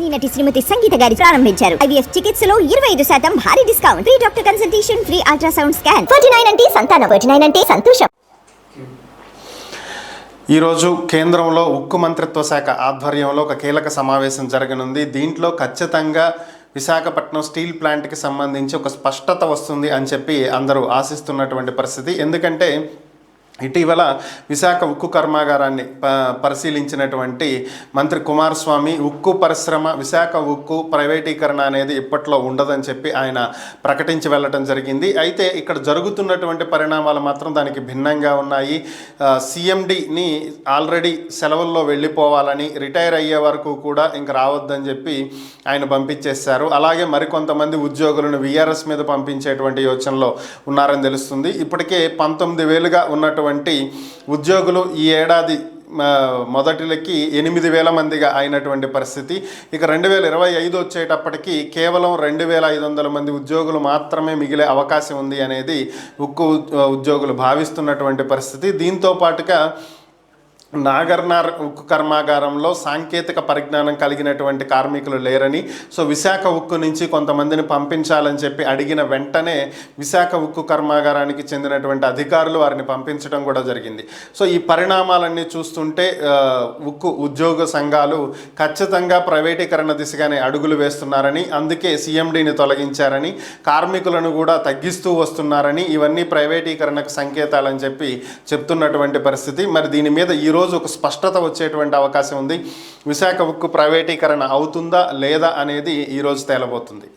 సినీ నటి శ్రీమతి సంగీత గారి ప్రారంభించారు. ఐవీఎఫ్ చికిత్సలో 25% భారీ discount, free doctor consultation, free ultrasound scan. 49 అంటే సంతానం, 49 అంటే సంతోషం. ఈరోజు కేంద్రంలో ఉక్కు మంత్రిత్వ శాఖ ఆధ్వర్యంలో ఒక కీలక సమావేశం జరగనుంది. దీంట్లో ఖచ్చితంగా విశాఖపట్నం స్టీల్ ప్లాంట్కి సంబంధించి ఒక స్పష్టత వస్తుంది అని చెప్పి అందరూ ఆశిస్తున్నటువంటి పరిస్థితి. ఎందుకంటే ఇటీవల విశాఖ ఉక్కు కర్మాగారాన్ని పరిశీలించినటువంటి మంత్రి కుమారస్వామి ఉక్కు పరిశ్రమ, విశాఖ ఉక్కు ప్రైవేటీకరణ అనేది ఇప్పట్లో ఉండదని చెప్పి ఆయన ప్రకటించి వెళ్ళటం జరిగింది. అయితే ఇక్కడ జరుగుతున్నటువంటి పరిణామాలు మాత్రం దానికి భిన్నంగా ఉన్నాయి. సీఎండీని ఆల్రెడీ సెలవుల్లో వెళ్ళిపోవాలని, రిటైర్ అయ్యే వరకు కూడా ఇంక రావద్దని చెప్పి ఆయన పంపించేశారు. అలాగే మరికొంతమంది ఉద్యోగులను వీఆర్ఎస్ మీద పంపించేటువంటి యోచనలో ఉన్నారని తెలుస్తుంది. ఇప్పటికే 19,000గా ఉన్నటువంటి ఉద్యోగులు ఈ ఏడాది మొదటిలకి 8,000 మందిగా అయినటువంటి పరిస్థితి. ఇక 2025 వచ్చేటప్పటికి కేవలం 2,500 మంది ఉద్యోగులు మాత్రమే మిగిలే అవకాశం ఉంది అనేది ఉక్కు ఉద్యోగులు భావిస్తున్నటువంటి పరిస్థితి. దీంతో పాటుగా నాగర్నార్ ఉక్కు కర్మాగారంలో సాంకేతిక పరిజ్ఞానం కలిగినటువంటి కార్మికులు లేరని, సో విశాఖ ఉక్కు నుంచి కొంతమందిని పంపించాలని చెప్పి అడిగిన వెంటనే విశాఖ ఉక్కు కర్మాగారానికి చెందినటువంటి అధికారులు వారిని పంపించడం కూడా జరిగింది. సో ఈ పరిణామాలన్నీ చూస్తుంటే ఉక్కు ఉద్యోగ సంఘాలు ఖచ్చితంగా ప్రైవేటీకరణ దిశగానే అడుగులు వేస్తున్నారని, అందుకే సీఎండీని తొలగించారని, కార్మికులను కూడా తగ్గిస్తూ వస్తున్నారని, ఇవన్నీ ప్రైవేటీకరణకు సంకేతాలని చెప్పి చెప్తున్నటువంటి పరిస్థితి. మరి దీని మీద ఈరోజు ఒక స్పష్టత వచ్చేటువంటి అవకాశం ఉంది. విశాఖ ఉక్కు ప్రైవేటీకరణ అవుతుందా లేదా అనేది ఈరోజు తేలబోతుంది.